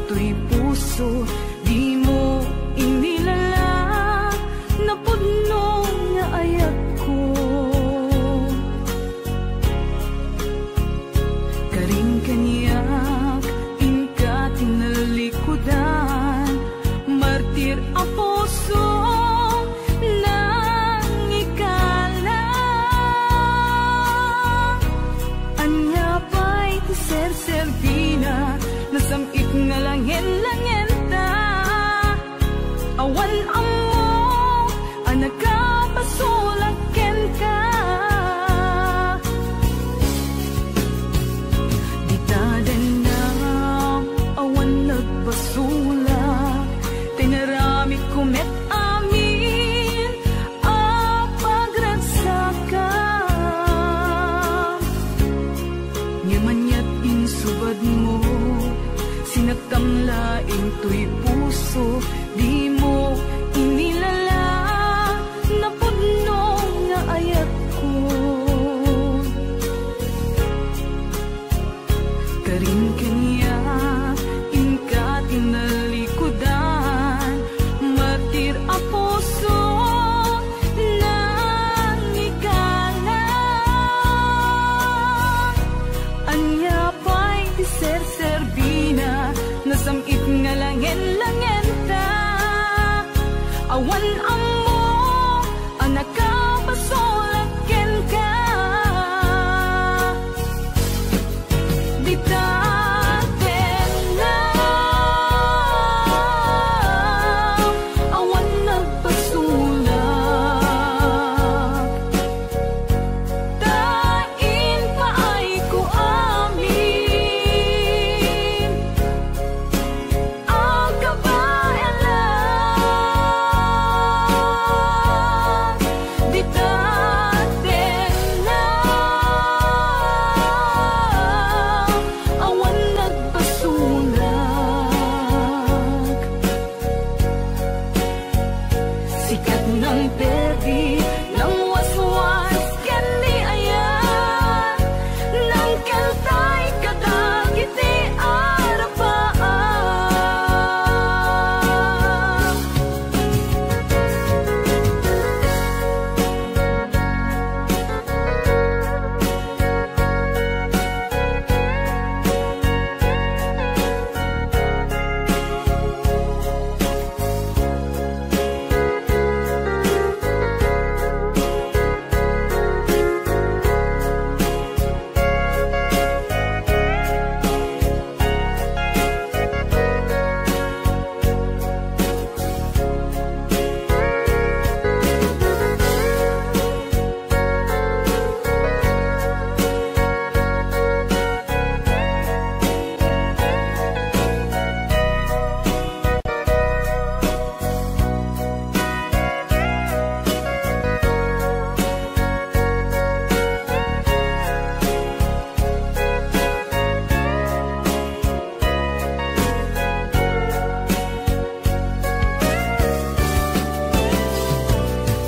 to'y puso, di mo inilala na puno nga ayat ko. Karing kaniyak, inka tinalikudan, martir a puso nang ikala. Anya pa'y tiser-servina, nasamit nga langin-langin ta. Awan amo, anak ka pasulaken ka. Di tadan na, awan nagpasulak, tinaramit kumet amin, apagragsaka. Nyamanyat insubad mo, sinagtamlaing to'y puso, di mo inilala na puno nga ayat ko. Karing kanya, inka tinalikudan, martir a puso nang ikala. Anya pa'y tiser-servina, nasamit nga langin-langin ta. Awan amo, anak ka pasulaken ka. Di taten na, awan nagpasulak, tain pa ay ko amin, ang kabaelan. Di taten na, awan nagpasulak, sikat ng perdi, ng waswas ken ni ayan, ng keltay kadagiti arapaan.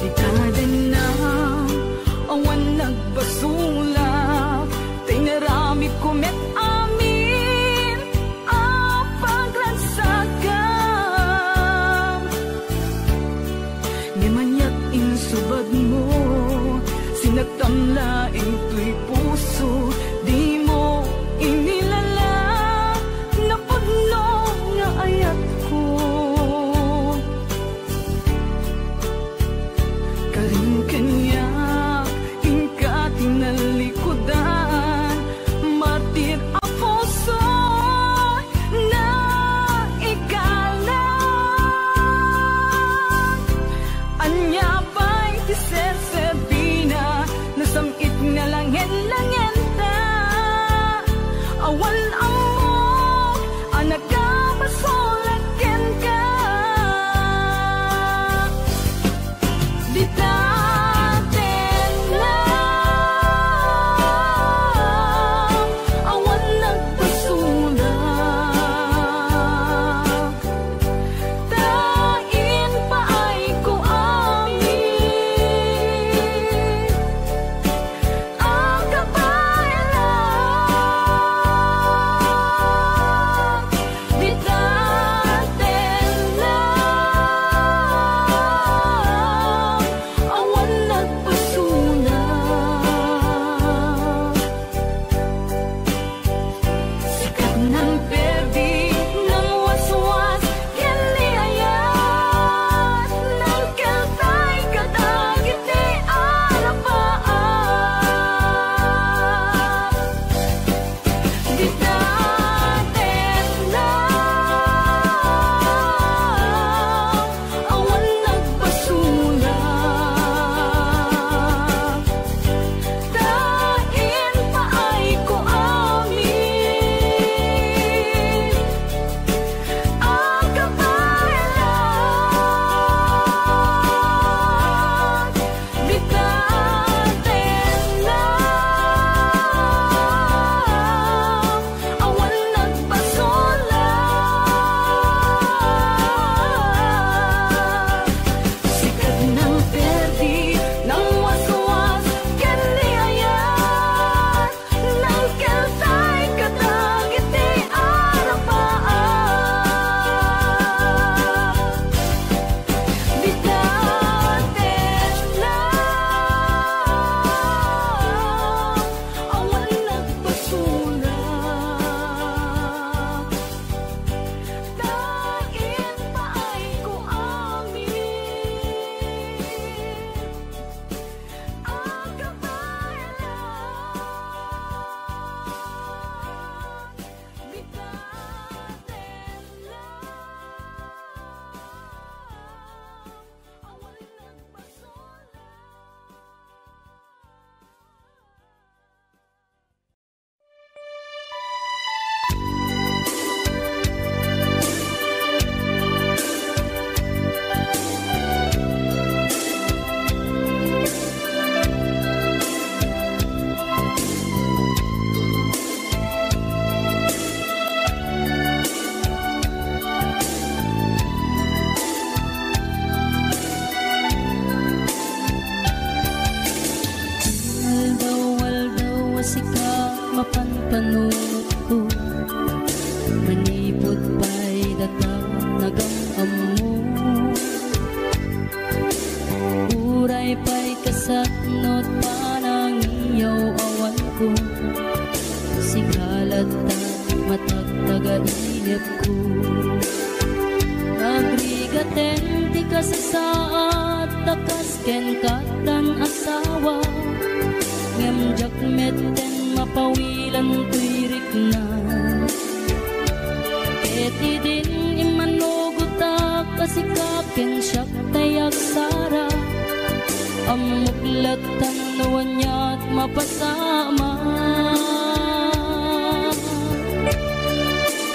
Di tadan na, awan nagpasulak, tinaramit kumet amin, apagragsakam. Ngamanyak insubad mo, sinagtamlaing to'y puso, di mo inilala na puno nga ayat ko. Karing kanya, inka tinalikudan, martir a puso na ikala. Anya pa'y tiser-servina, nasamit nga langin-langin ta. Awan amo, anak ka pasulaken ka. Di taten na, awan nagpasulak, tain pa ay ko amin, ang kabaelan. matagtaga-inip ko. Nagrigaten ti kasasaat takas ken katan asawa ngem jakmeten mapawilan tuirik na eti din imanugutak kasikaken siyak tayak sara amuklatan nuwanyat mapasama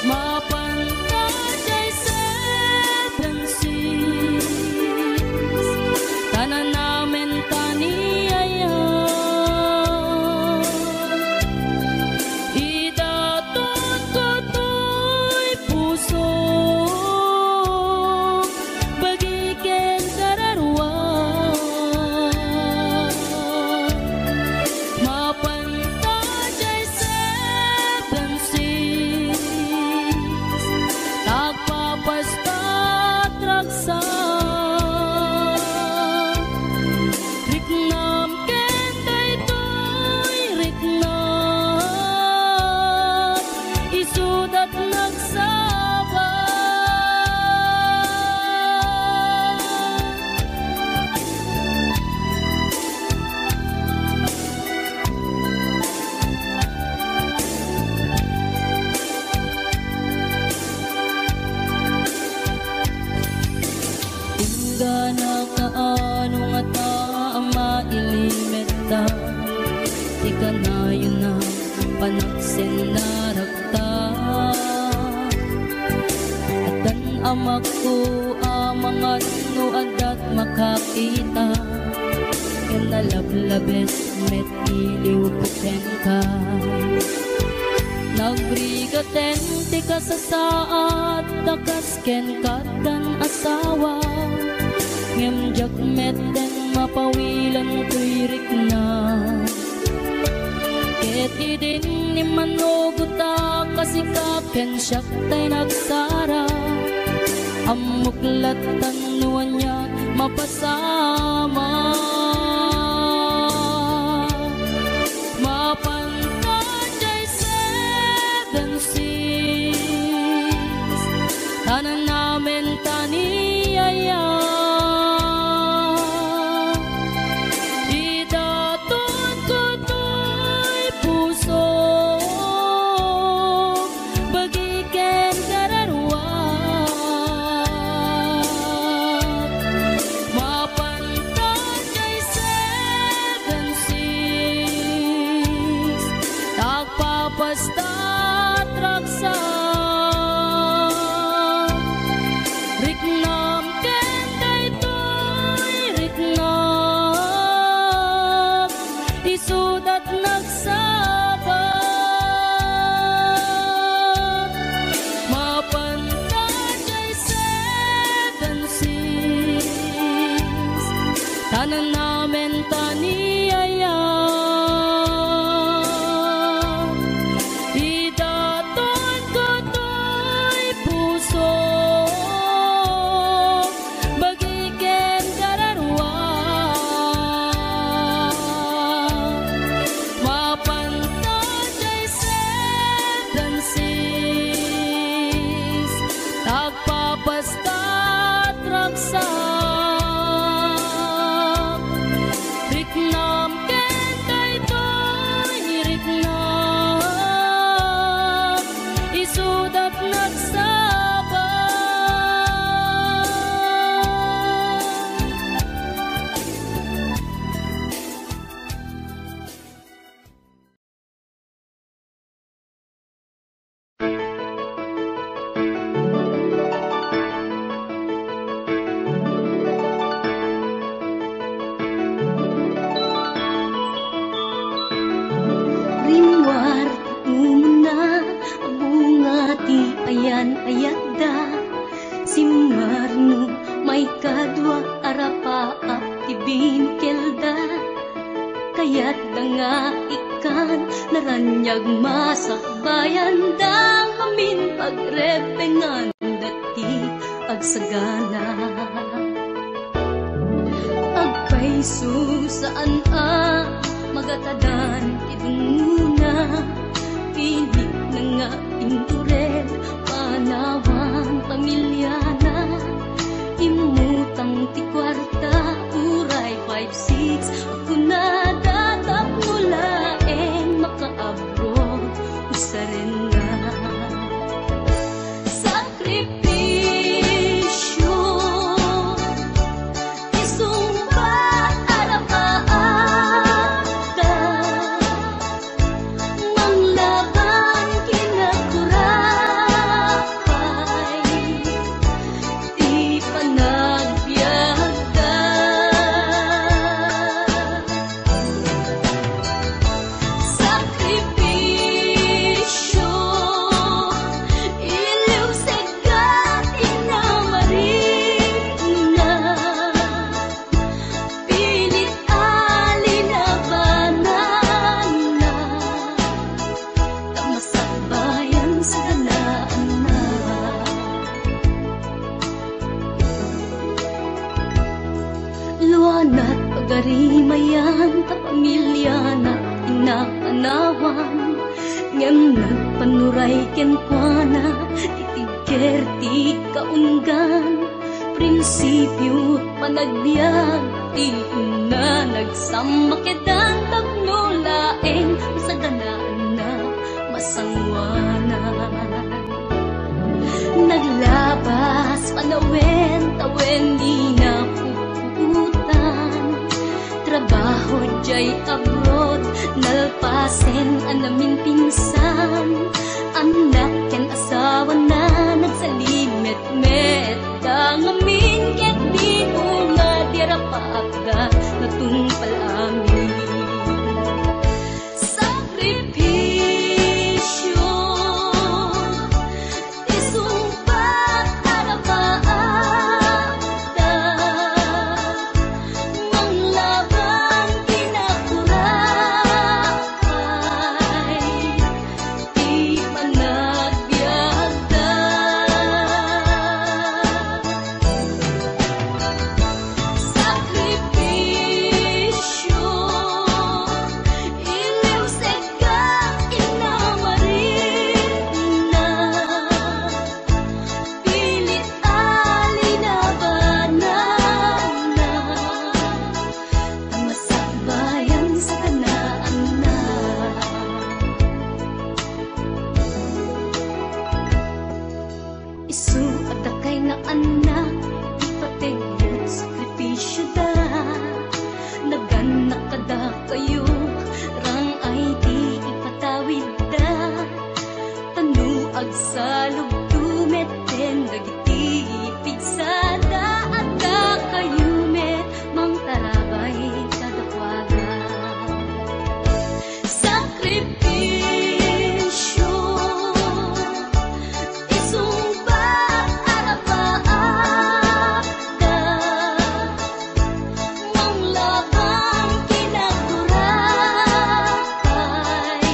mapantay seven seas tanan namin taniyaya idatot ko to'y puso bagiken kararwa mapantay seven seas tagpapastat raksa riknam kenday to'y riknat isudat nagsaba Tingga na kaano nga ta ang mailimeta di ka na yun na panaksin na rakta at kan amak ko amangan no adat makakita yan nalablabes met iliw ko ka nagrigaten ti kasasaat takas ken katan asawa ngem jakmeten mapawilan tuirik na eti din ni manuguta kasikaken siyak tay nagsara amuklatan nuwanya mapasama mapantay seven seas tanan namin taniyaya idatot ko to'y puso bagiken kararwa mapantay seven seas tagpapastat raksa riknam kenday to'y riknam isudat nagsaba mapantay seven seas tanan namin taniyaya idaton ko to'y puso bagiken kararwa mapantay seven seas tagpapastat raksa riknam kenday to'y riknam isudat nagsaba Rinwar una bunga ti ayan ayadda simmarno may kadwa arapaap ti binkelda kayat da nga ikan naranyag masakbayan da amin pagrepengan dati agsagana agpaiso saan magatadan itunguna pinik na nga pintured, panawang pamilya na. Imutang ti kwarta, uray 5-6. Ako na datap mula makaabroad, usa rin na. Sakripisyo, isumbat arapaata, manglaban kinakurapay, di panagbiagda. Sakripisyo, iliw segat inamarina, pilit alinabanan na, tamasakbayan sa ganaan na. Luanat pagarimayan ta pamilya na inapanawan, ngem nagpanuray ken kuana, titigker ti kaunggan. Prinsipyo panagbiag, ti ina nagsamakedan tapno laeng sa ganaan na masangwanan. Naglabas panawen tawen di na puputan, trabaho jay abroad, nalpasen anamin pinsan. Anak ken asawa na nagsalimet-met, dangamin ket di nga dirapaagda natungpal amin. Sakripisyo, isumbat arapaata, manglaban kinakurapay, di panagbiagda. Sakripisyo, iliw segat inamarina, pilit alinabanan na, tamasakbayan sa kanaan na. Isu at akay nga anak, ipategot sakripisyo da. Naganak kada kayo, rang ay di ipatawid da. Tanuag sa lugdumet, dagiti pigsada at da kayo met, mang tarabay kadakwaga. Sakripisyo, isumbat arapaata, manglaban kinakurapay,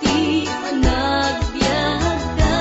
di panagbiagda.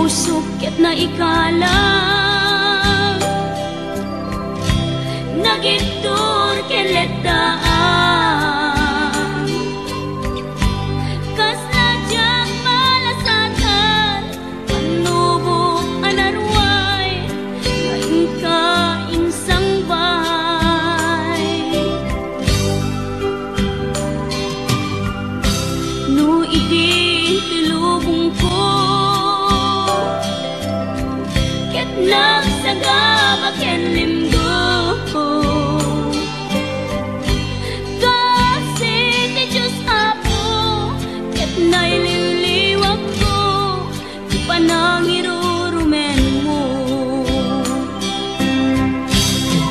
puso ket na ikalang nagitur keletaan kas najak malasatan panubok anarway ngayon ka insang bay no idi tilubong ko ket nagsagabak ken limgo kasi ti Diyos Apo ket naililiwag ko ti panangirurumen mo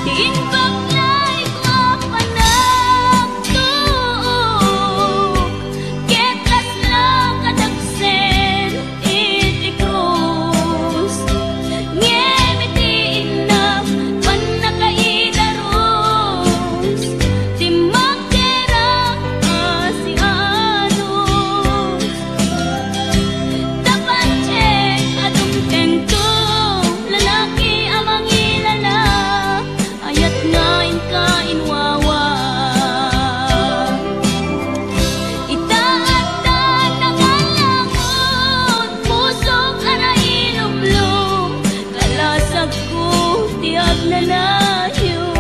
tinbaklay ko panagtuok ket kasla kadagsen iti krus ngemi inap panakaidaros ti magdera asianos tapancek adumteng to lalaki amang ilala ayat ngain ka inwawa itaatan nangalangon pusok arailumlum kalasag ko ti agnanayon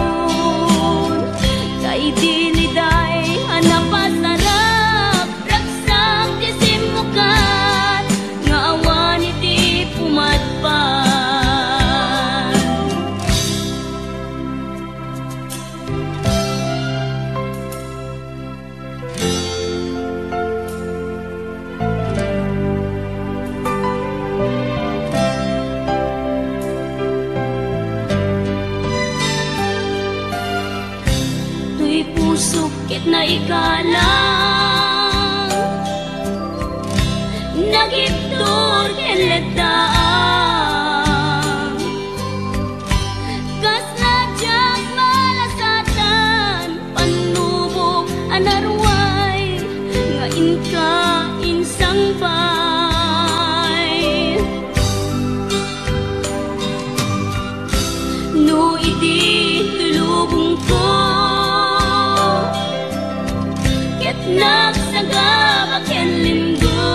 kay diliday hanapasarap raksak ti simukan nga awan iti pumatpan tuy puso ket na ikalang nagiptur ken letdaan kas najak malasatan panubok anarway ngain ka insang bay no idi tulubong ko ket nagsagabak ken linggo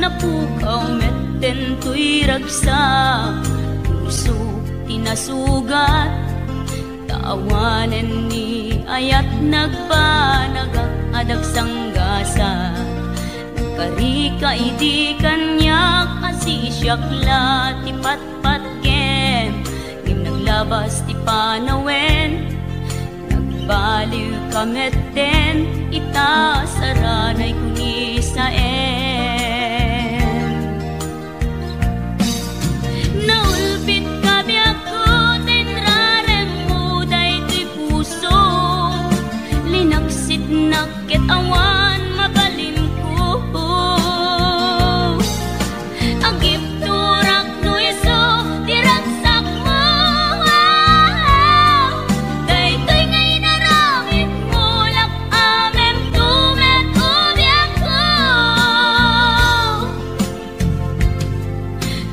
napukaw metten tuy ragsa, puso tinasugat, taawanen ni ayat nagbanagak adag sanggasa. Karika idi kanyak asisyakla ti patpatken, ngim naglabas ti panawen, nagbaliw kametten ita saranay kuni saen. Naulpit kabiyak ko tinrarem mo daytoy puso, linaksit nakit awan mabalim ko. Agip turak no iso diragsak mo, daytoy ngay naramit mo lak amem tumet ubiyak ko.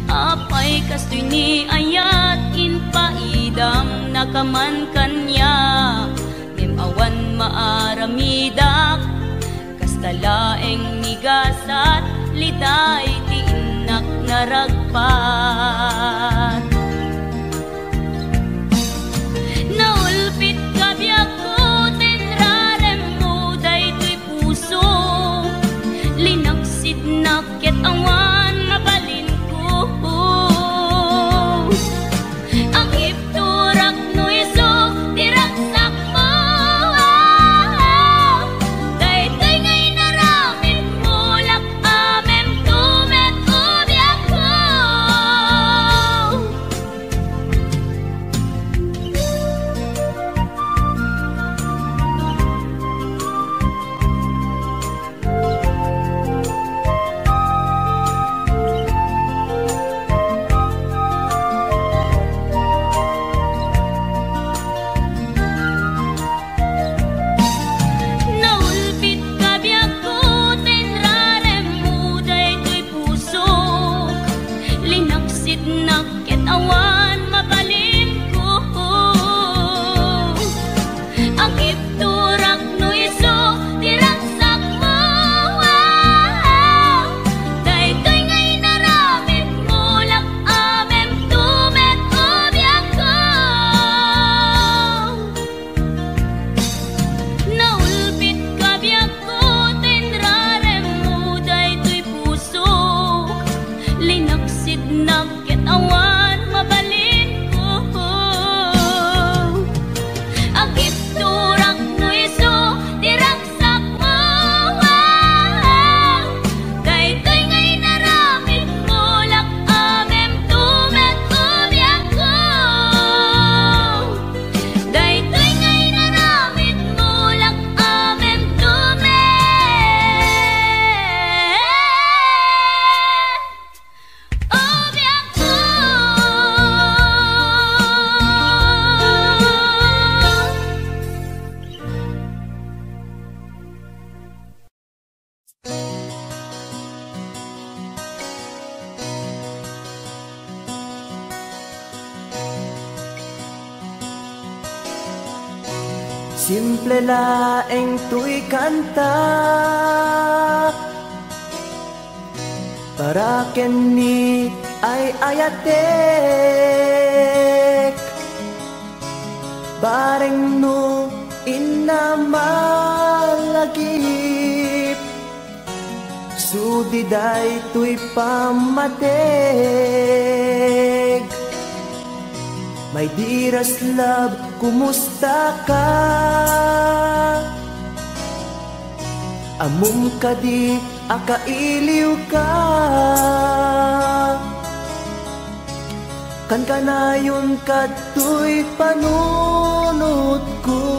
Apay kastoy ni ayat inpaidam nakaman kanya, awan maaramidak kastalaeng nigasat liday ti inak naragpat. Naulpit kabiyak ko tinrarem mo daytoy puso, linaksid nakit awan mabalin ko. Ang ipturak no iso diragsak mo, simple laeng tuy kanta para kenni ay ayatek bareng no inamalagip sudiday tuy pamatek. My dearest love, kumusta ka? Amum ka di akailiw ka, kan kanayon kato'y panunod ko.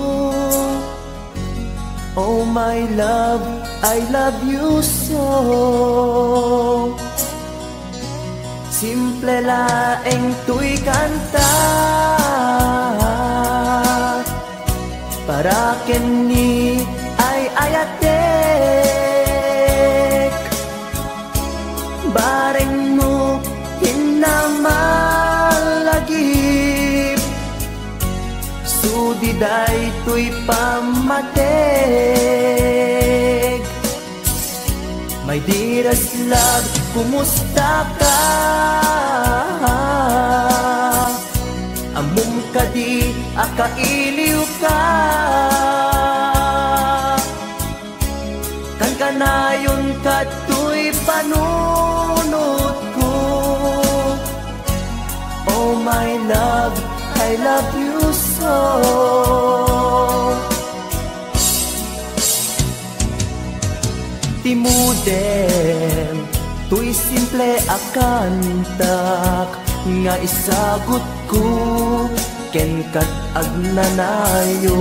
Oh my love, I love you so. Simple laeng tuy kanta para kenni ay ayatek bareng mo hinamalagip sudiday tuy pamatek. My dearest love, kumusta ka? Amom ka di, akailiw ka. Kan kanayon ka tuy panunod ko. Oh my love, I love you so. Timudem, tuy simple akantak nga isagot ko ken kat agnanayon.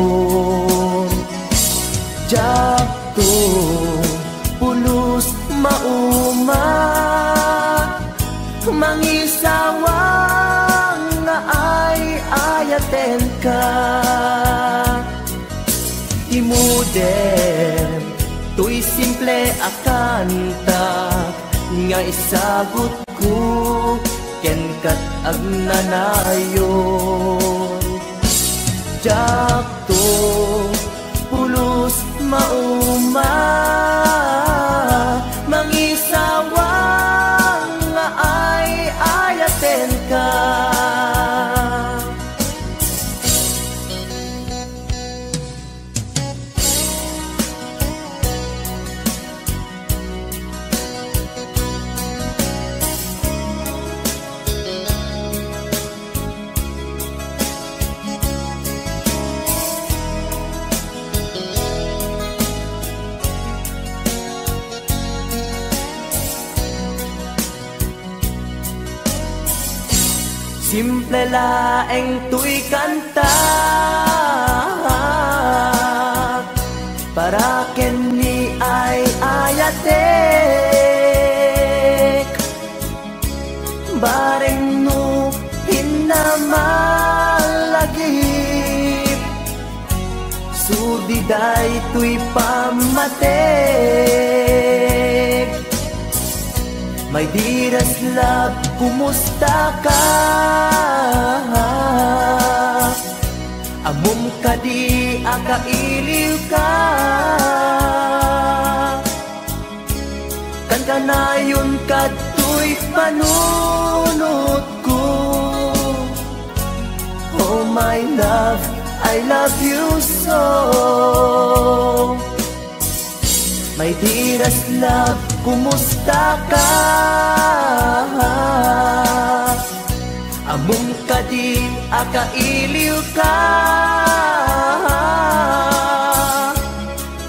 Jakto pulos mauma mangisawang nga ay ayaten ka. Timudem, tuy simple akantak nga isagot ko ken kat agnanayon. Jakto pulos mauma mangisawang nga ay ayaten ka. Simple laeng tuy kanta para ken ni ay ayatek. Bareng no hinamalagip sudiday tuy pamatek. My dearest love, kumusta ka? Amom ka di, akailiw ka. Kan kanayon ka tuy panunod ko. Oh my love, I love you so. My dearest love, kumusta ka? Amom ka di, akailiw ka.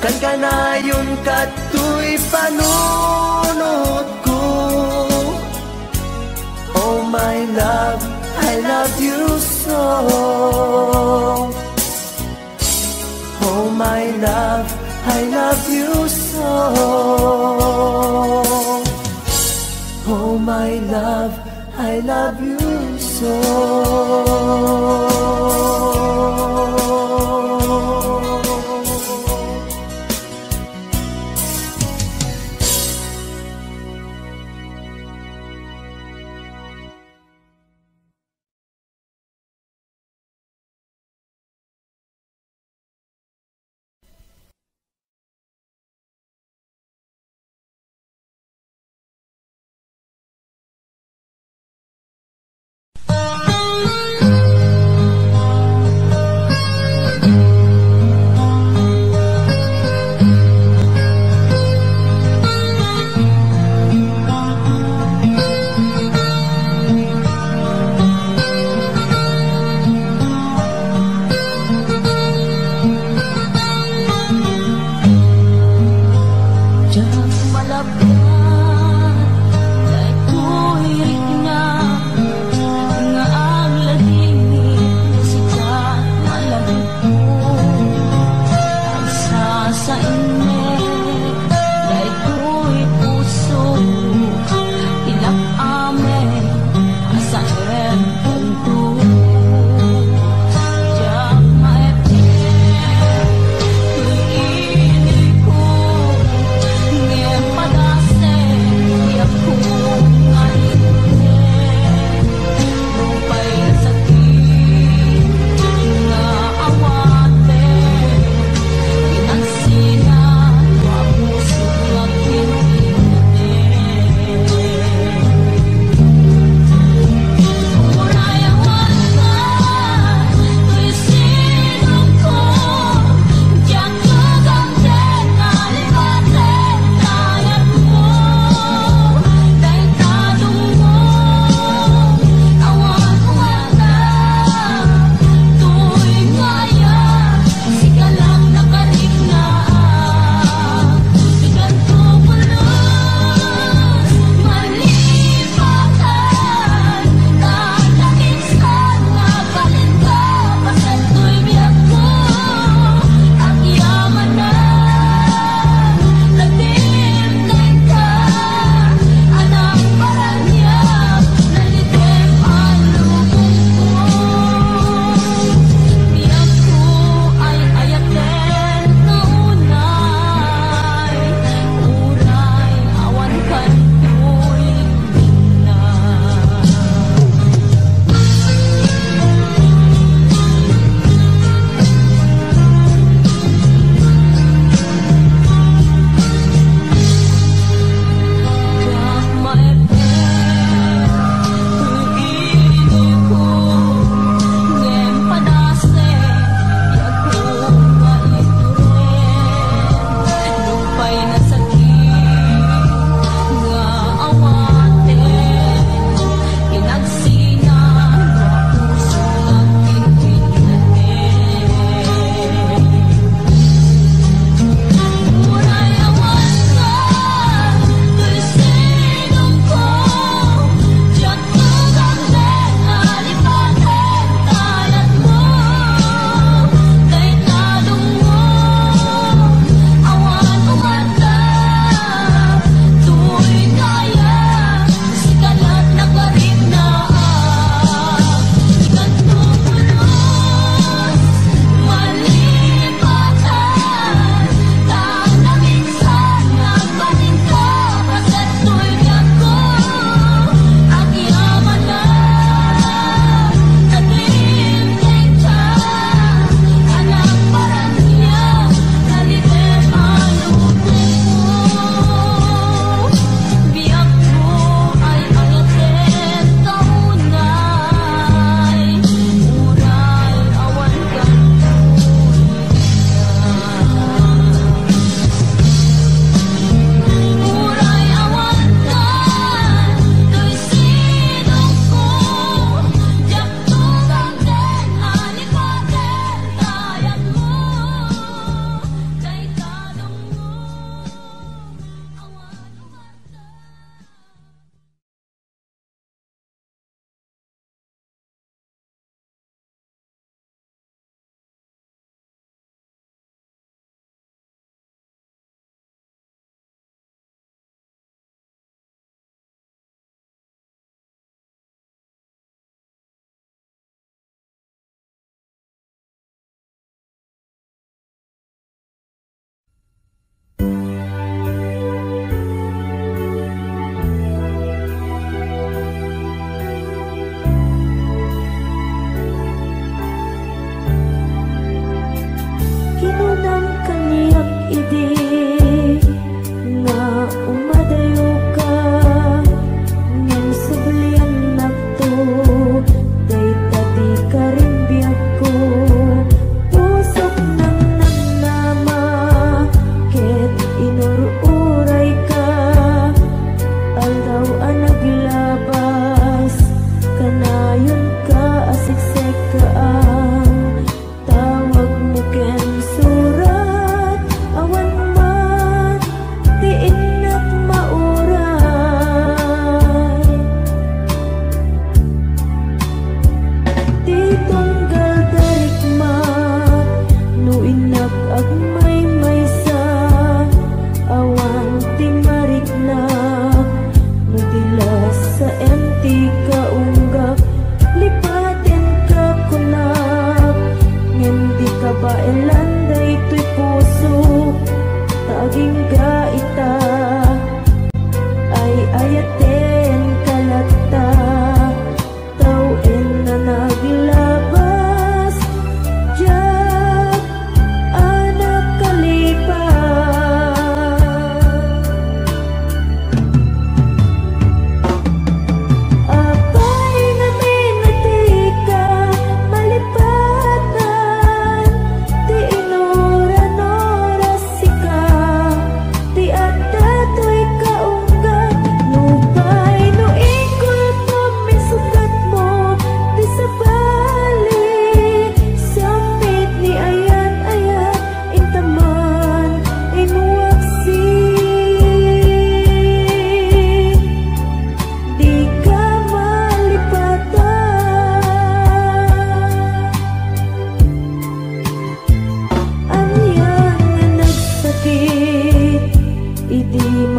Kan kanayon ka tuy panunod ko. Oh my love, I love you so. Oh my love, I love you so. Oh my love, I love you so.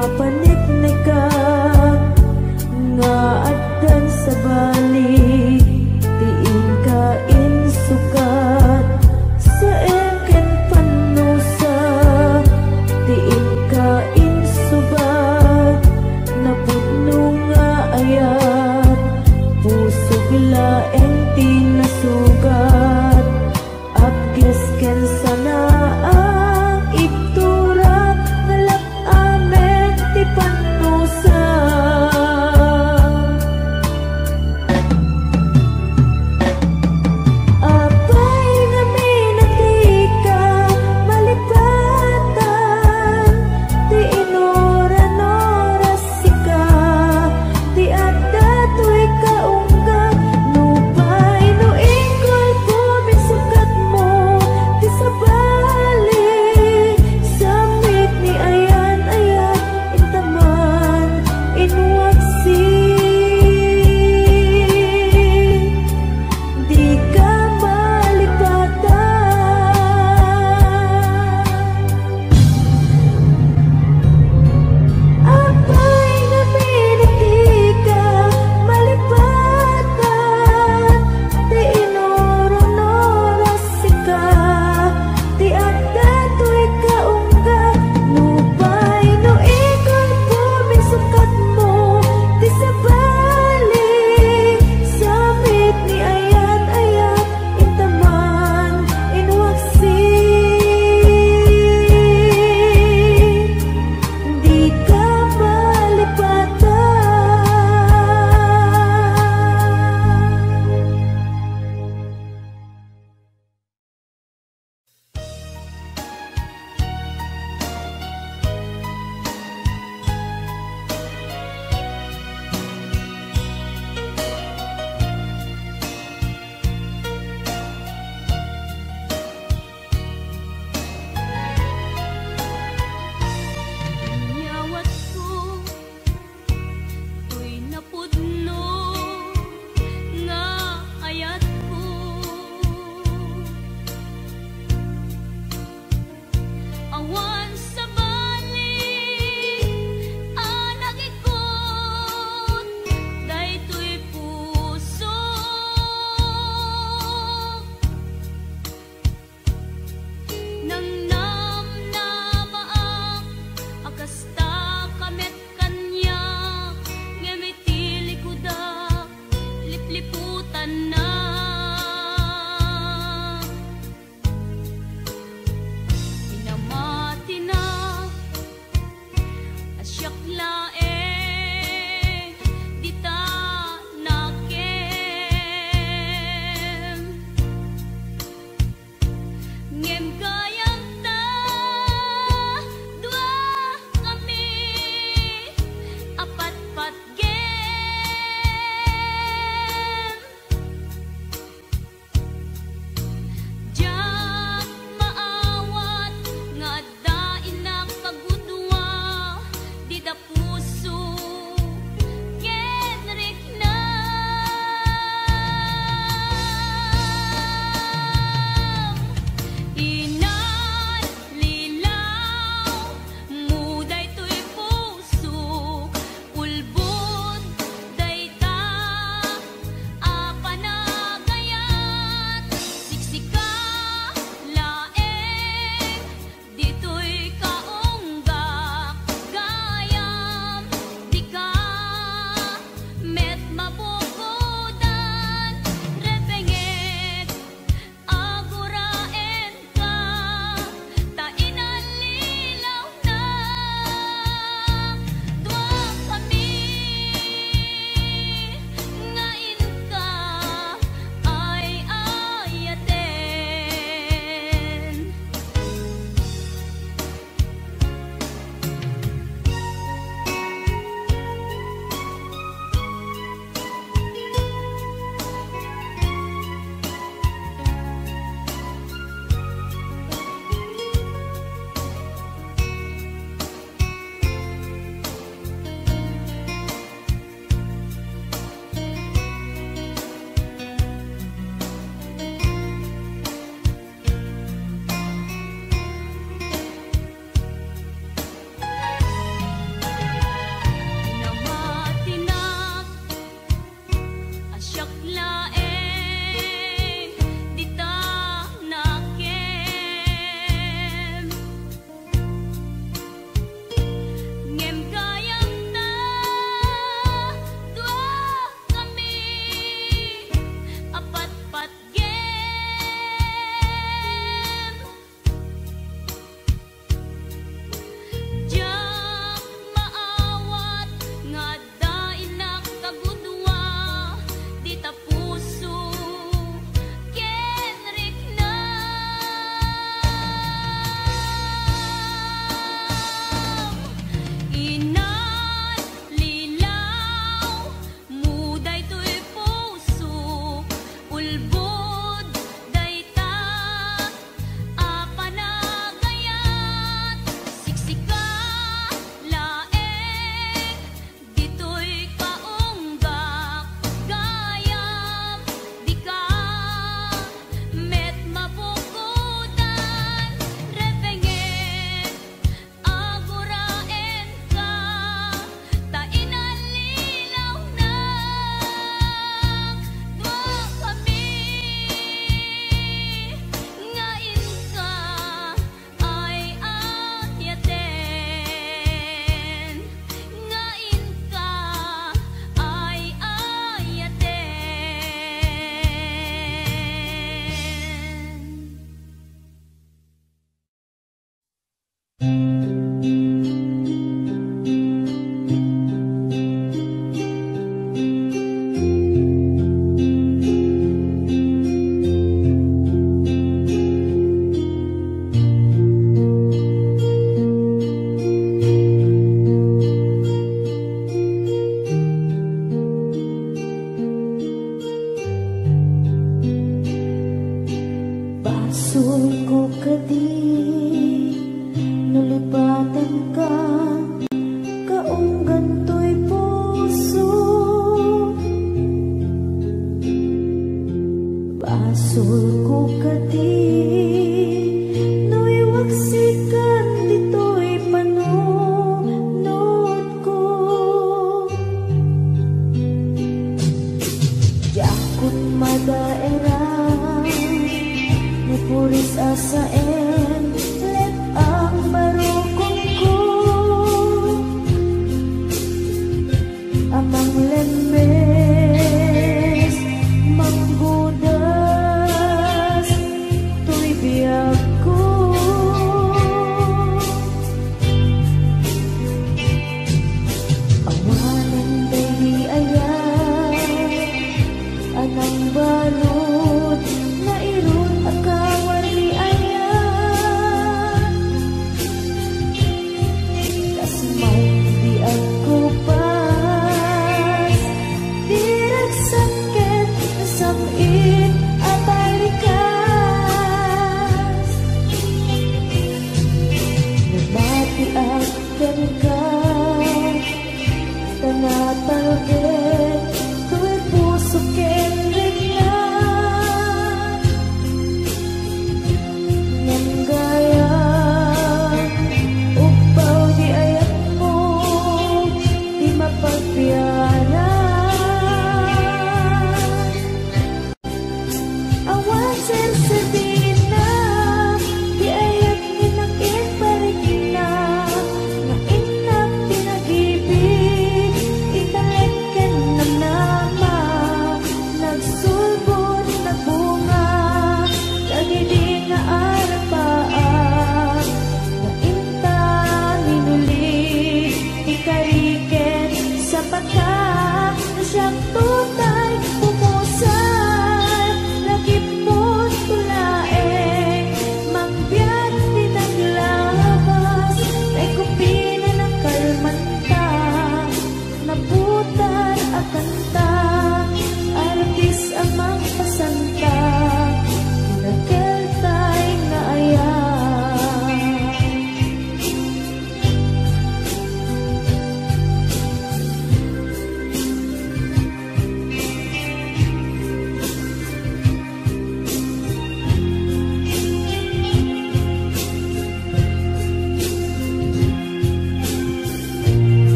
mapanit na ka nga addan sa balik tiin ka insukat sa eken panusa tiin ka insubat napudno nga ayat puso laeng tinasugat apges ken sana ang iktura ngalap amen ti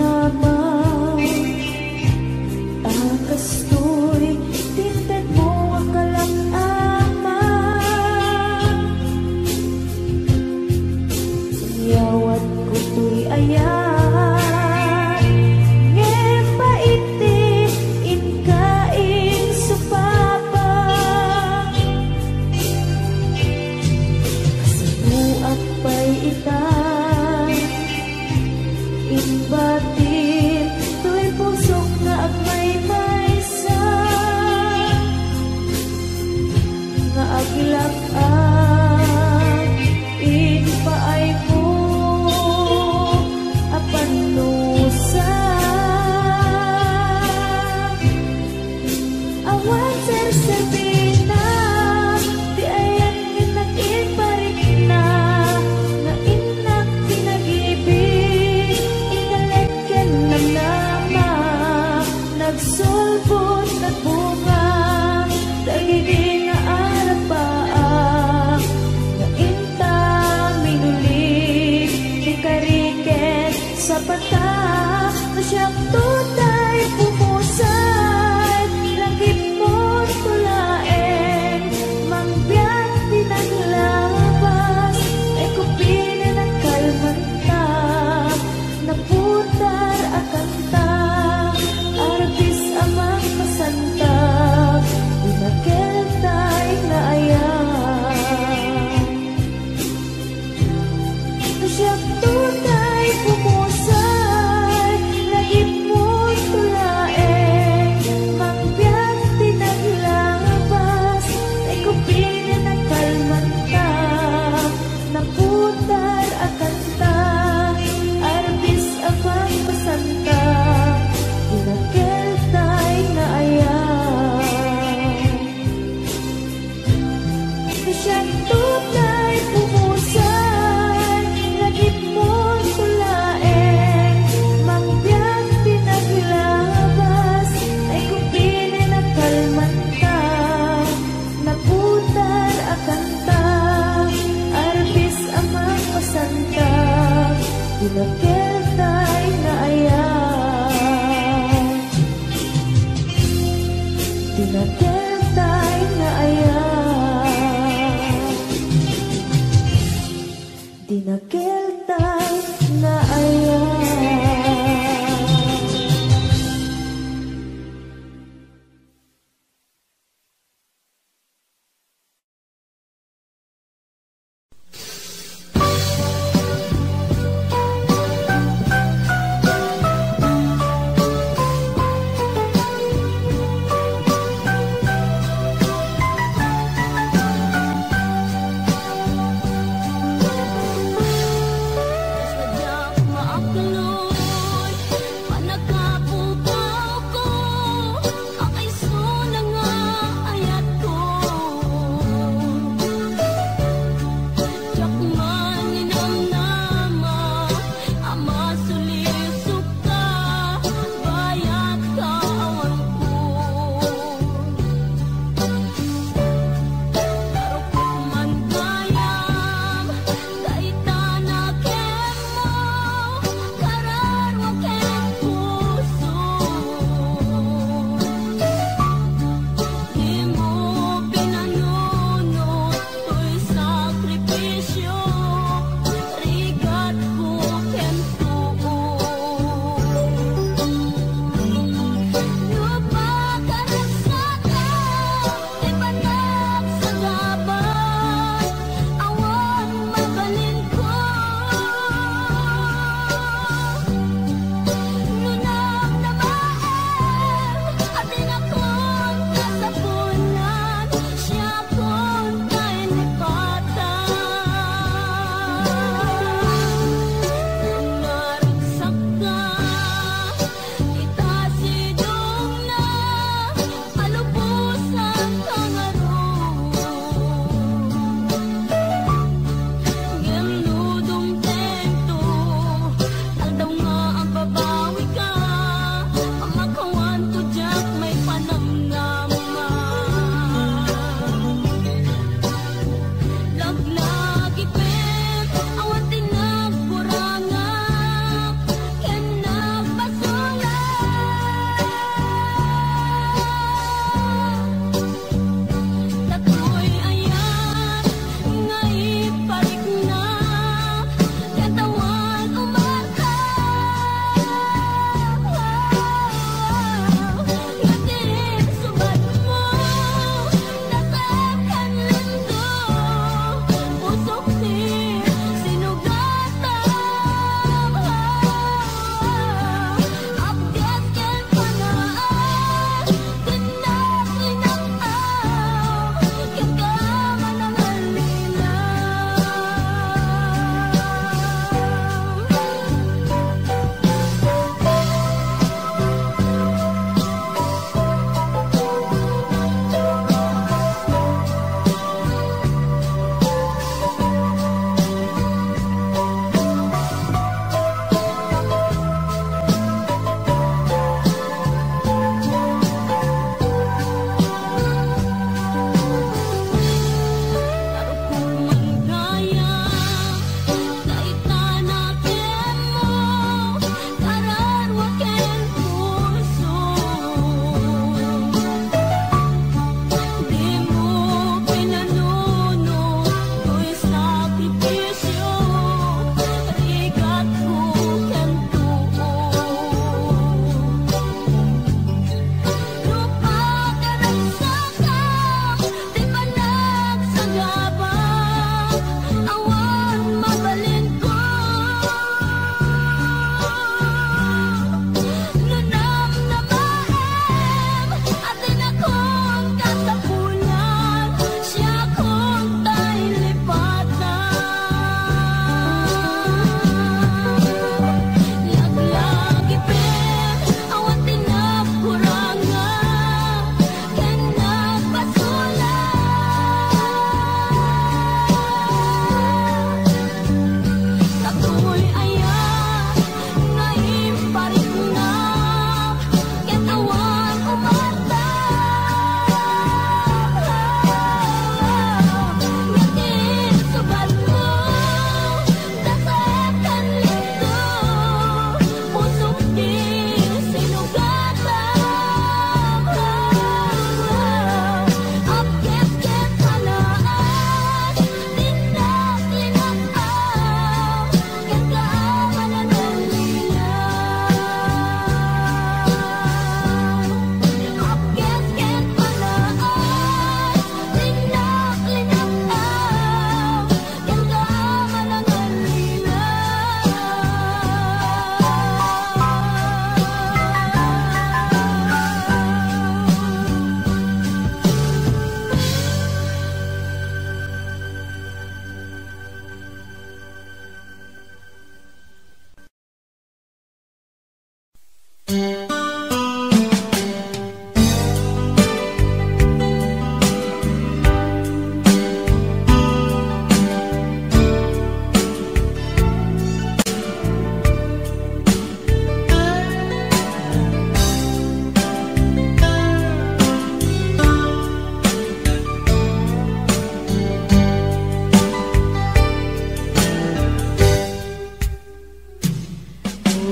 mama. Akas to'y tinted mo ang kalak-ama. Yawat ko to'y ayan, ngemba iti inkain supapa. Kasibuak pa'y ita inbatin, to'y pusok na agmay-maysa nga agilak-ang inpaay mo apanusa. Awan ser-serbina di ayan inak-iparik na nga inak pinag-ibig inalagyan ng nama. Nagsulbot na bunga dagiti nga arapaa nga inta minulig di kariket sa pata na siyang tutay pumusay langit mo tulaeng mangbiyak pinaglabas ay kupina ng kalmanta naputar akanta arbis amang masanta inakeltay na ayan na siyang tutay pumusay langit mo tulaeng mangbiyak pinaglabas ay kupina ng kalmanta naputar akanta arbis amang masanta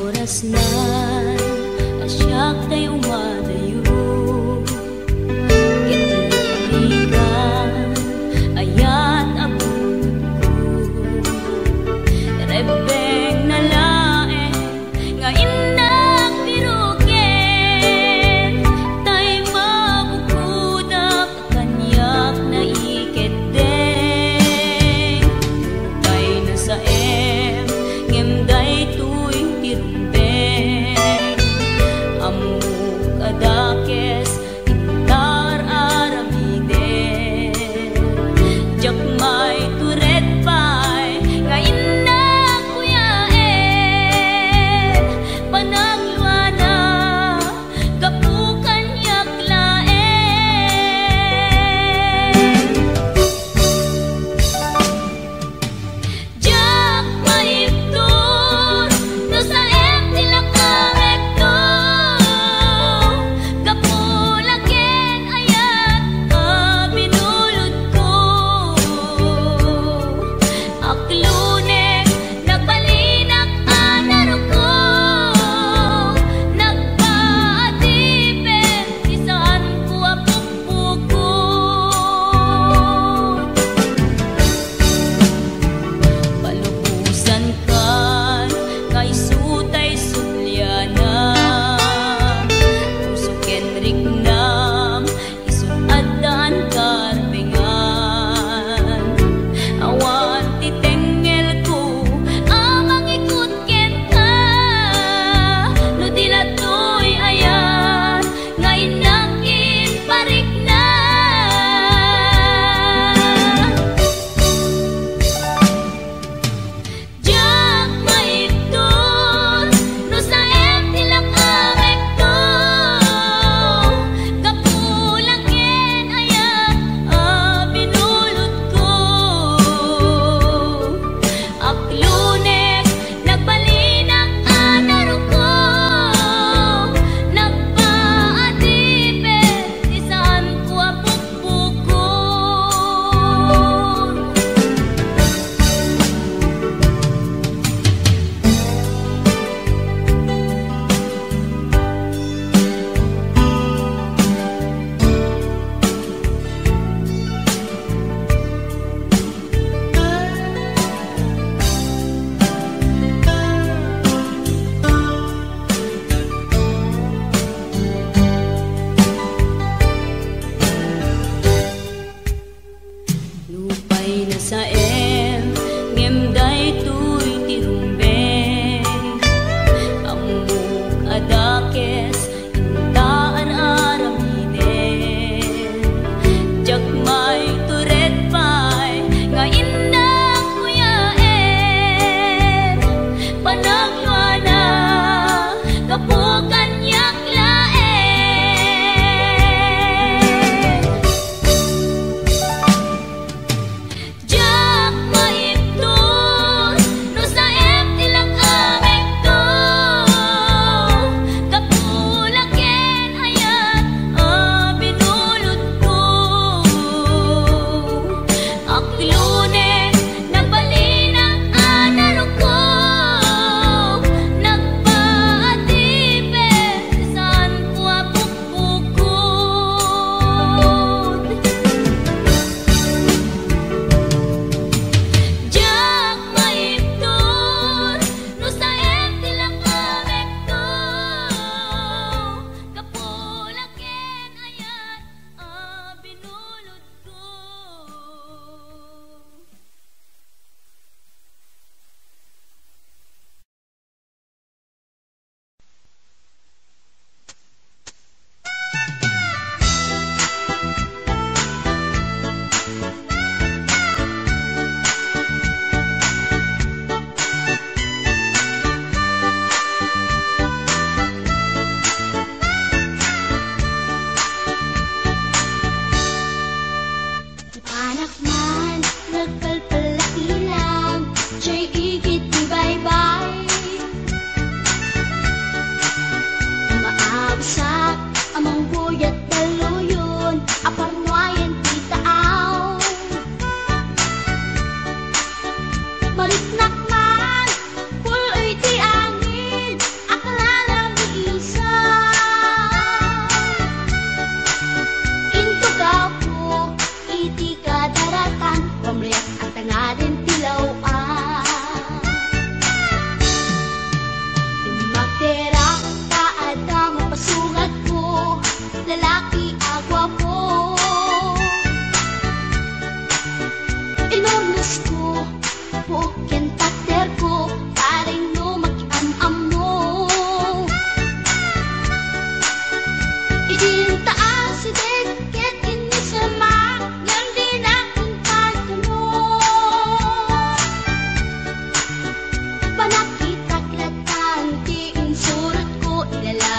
Oras na asyak tayo umadayo, itiligan ayan abot ko. Rebeng na lae nga inak pirukin, tay mabukuda kakanyak na iketeng. Lupay na sa ngemday tuy tirumben amuk ada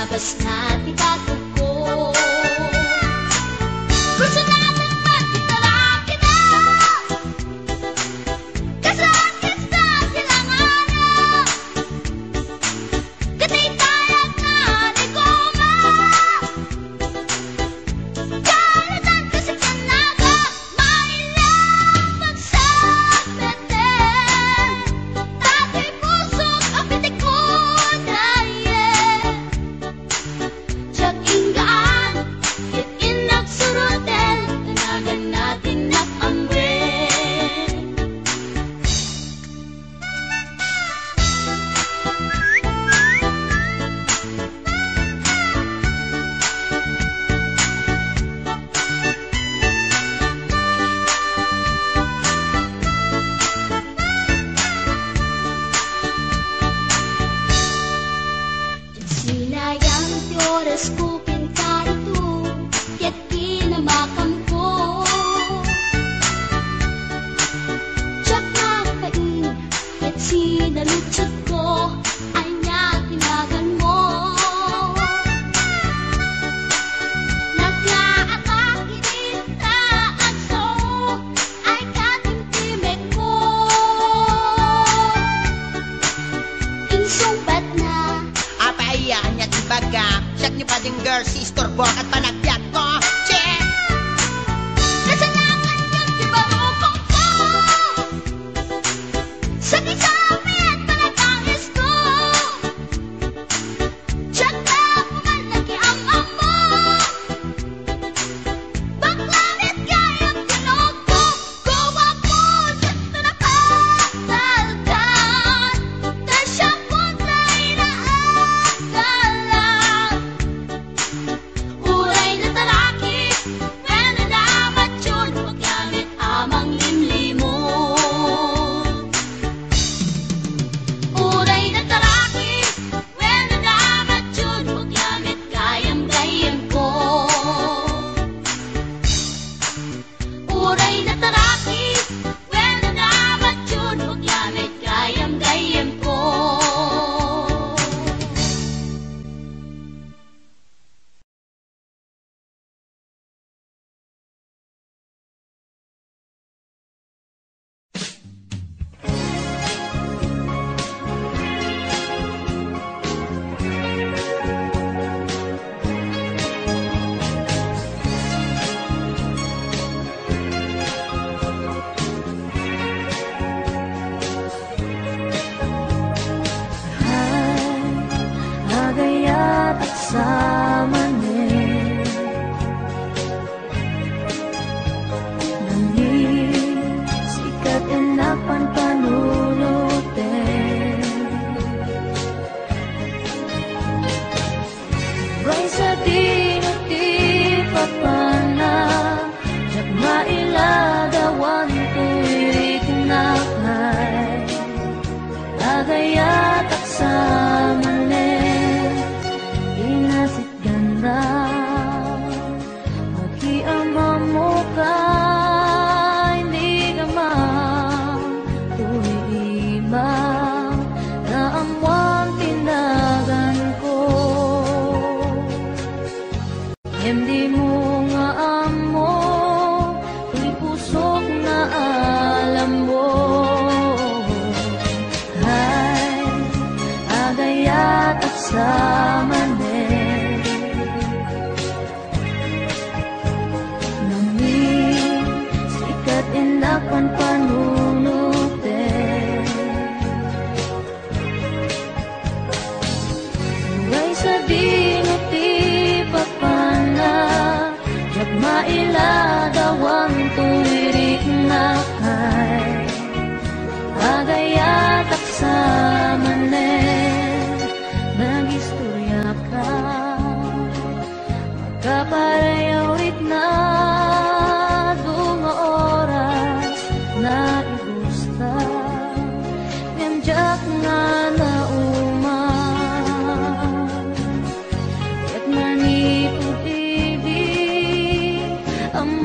Labas na di katuko. Gusto natin magkitalaki na, kasakit sa silanganan. Katay tayo na di goma, kalitan kasi kanaga. Mailang magsabitin, tatay pusok ang pitik ko dahil Tiyak inggaan, yat inagsurutin, tanagan natin nakamwin. Sinayang ti oras ko pinkarito, yat kinamakam ko. Tiyak napain, yat sinalutsot ko, ay niya tinagan mo. Naglaatang initaan so, ay katimtimik ko. Insumpat na Apayaan niya tibaga, siyak niyo pa din girl, sister, buwak at panagbiat ko. Check! Kasalanan yun, di ba rupong ko? Sa kisabi at panagangis ko, tiyak na pumalaki ang amo. Baklanit kayang tinog ko, gawa ko sa tunapagdaldan. Dahil siyang puntay na agalan. Uray na talaki, pwede dapat yun, paggamit amang limlimon. Uray na talaki, pwede dapat yun, paggamit gayam-gayam ko. Uray na talaki, pwede dapat yun, paggamit gayam-gayam ko. Agayat at samanin, nangin sikat enapan panunutin. Bay sa dinuti papana, tiyak mailagawan tuwirik na kay agayat at samanin. Inasit ganda, magkiama mo ka, hindi ka tuwiima na amwang tinagan ko. Hindi mo nga amo, tuwi pusok na alam mo. Ay, agayat at samanin, nangin sikat enapan panunutin. Uray sa dinuti papana, tiyak mailagawan tuwirik na kay agayat at samanin. Nag-istorya ka, magkaparayawit na dunga oras na igusta. Ngamjak nga na uman, kat manipod ibig ang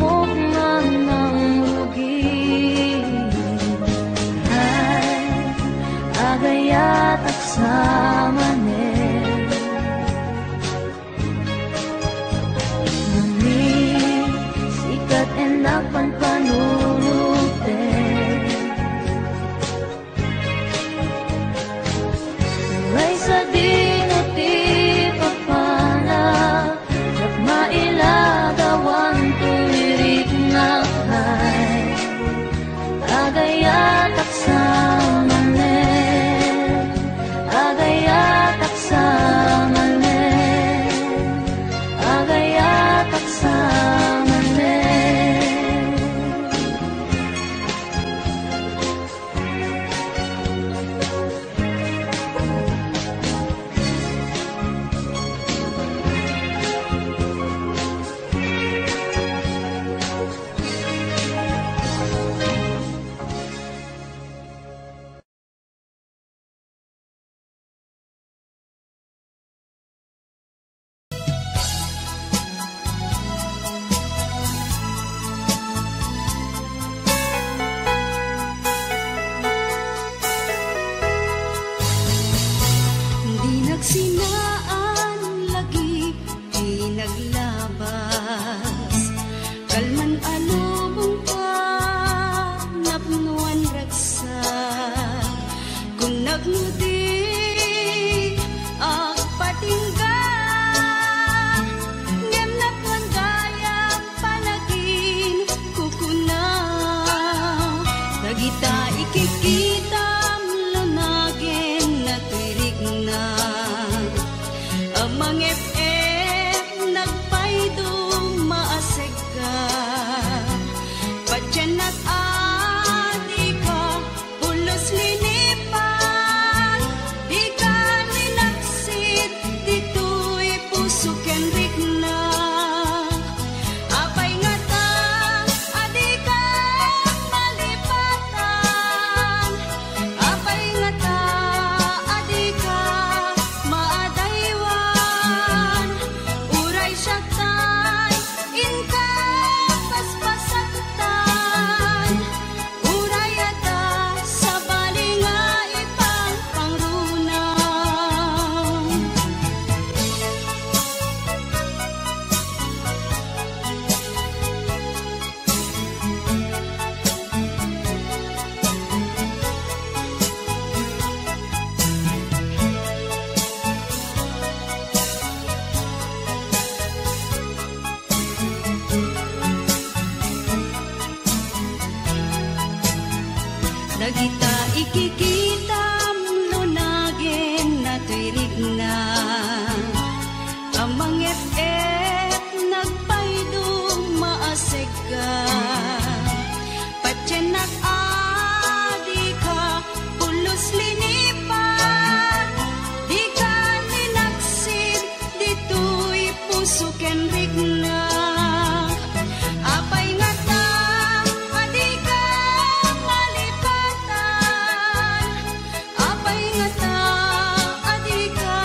puso ken rigna. Apay nga ta, adi ka malipatan. Apay nga ta, adi ka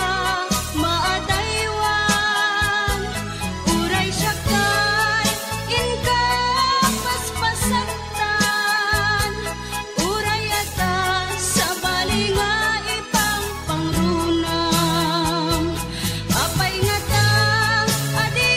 maadaywan. Uray siya kay inka paspasaktan. Uray ata sa bali nga ipang pangrunam. Apay nga ta, adi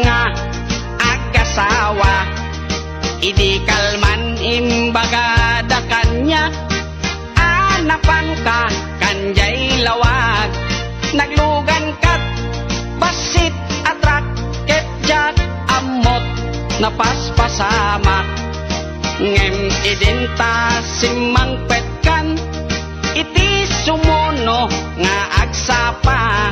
nga agasawa. Idi kalman imbaga da kanya, anapan ka kanjay lawag. Naglugan kat basit atrak ketjak amot napaspasamak. Ngem idinta simang petkan, iti sumuno nga agsapa.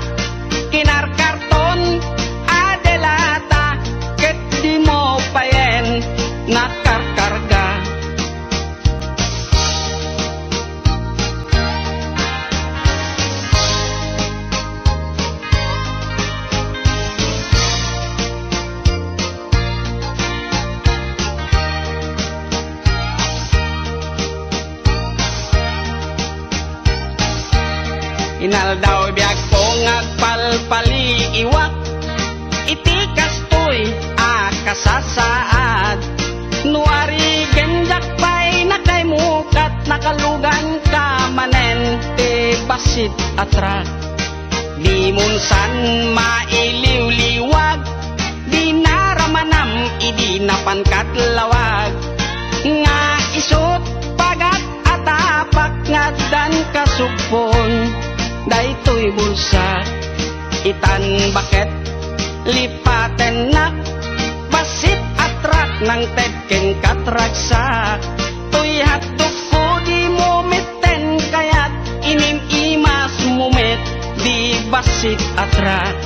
Kinarkarton adelata ket di mo payen nakarkarga. Inaldaw biag po ngagpalpali iwak, iti kastoy akasasaad. Nuari genjak pa'y nakaymukat, nakalugan ka manen te basit atrak. Di munsan mailiw-liwag, di naramanam idi napankat lawag. Nga isot pagat atapak ngadan kasupon, daytoy bulsa itan baket lipaten nak. Basit atrak ng tedken katraksa, tuy hatdok ko di mumiten kayat inim imas mumit di basit atrak.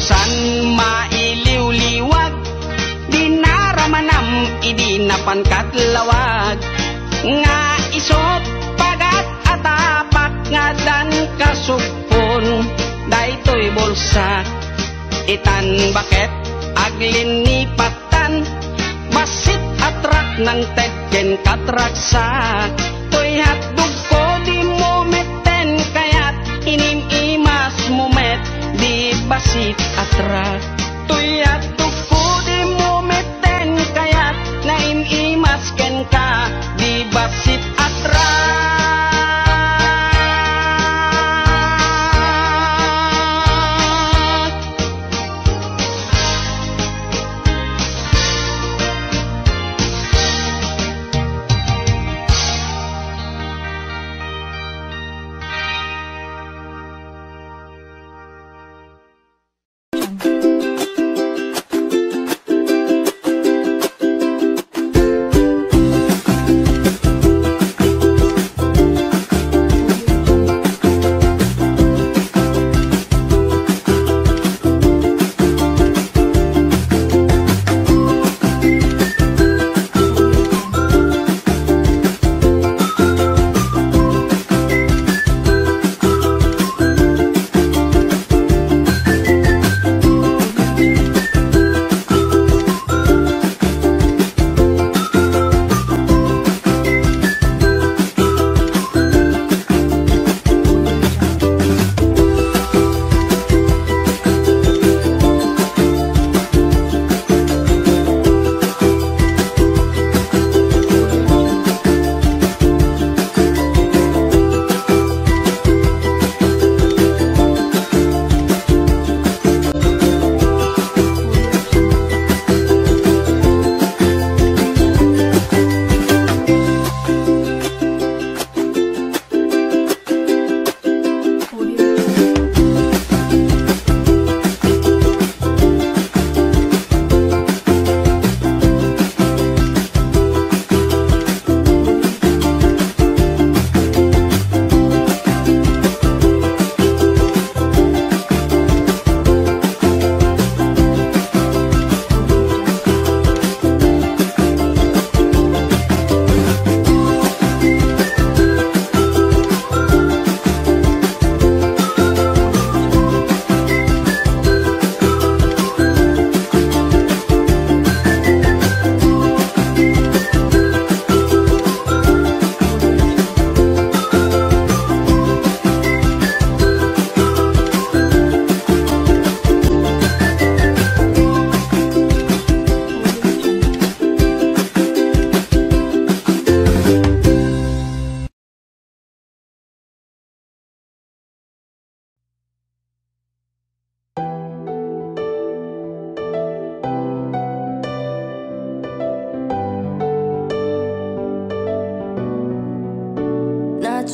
San mailiw-liwag, di naramanam idi napankat lawag. Nga isot pagat atapak ngadan kasupon, daytoy bulsa itan baket aglinipatan. Basit atrak ng tedken katraksa, toy hatdog ko di mumeten kayat inim imas mumet di basit atrak. Tuyat tuko di mumiten kayat naim imasken ka di basit atrak.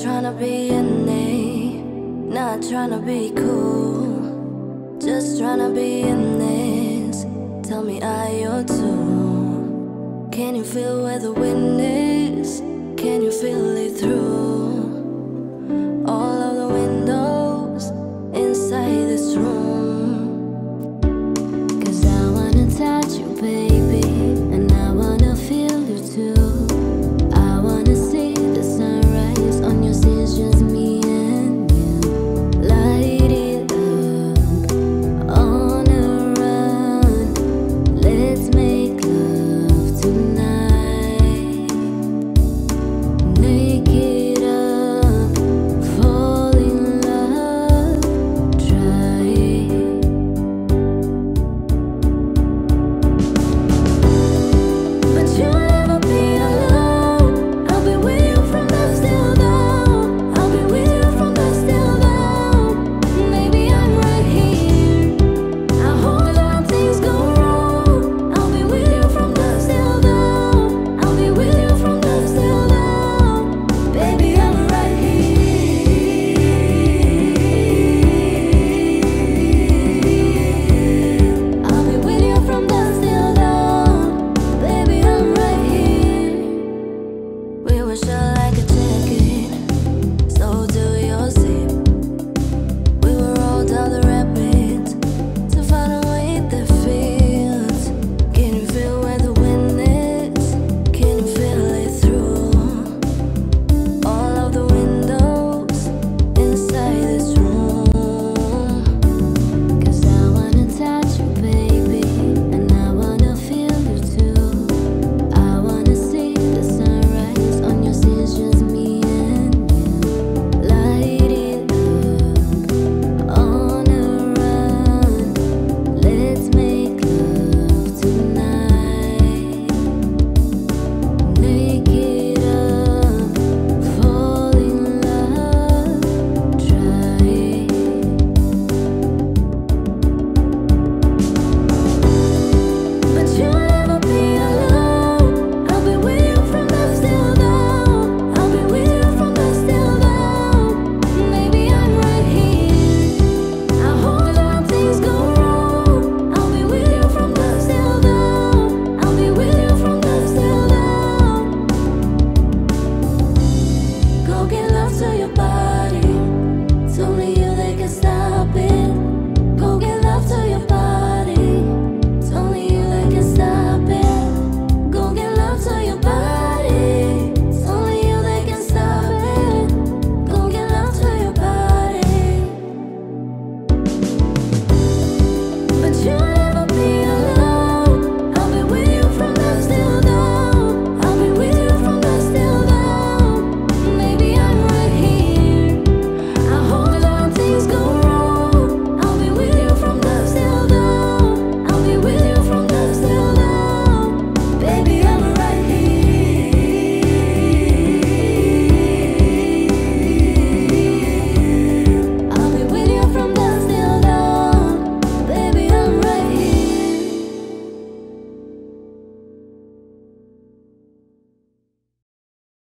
tryna be in it, not tryna be cool, just tryna be in this. Tell me, are you too? Can you feel where the wind is?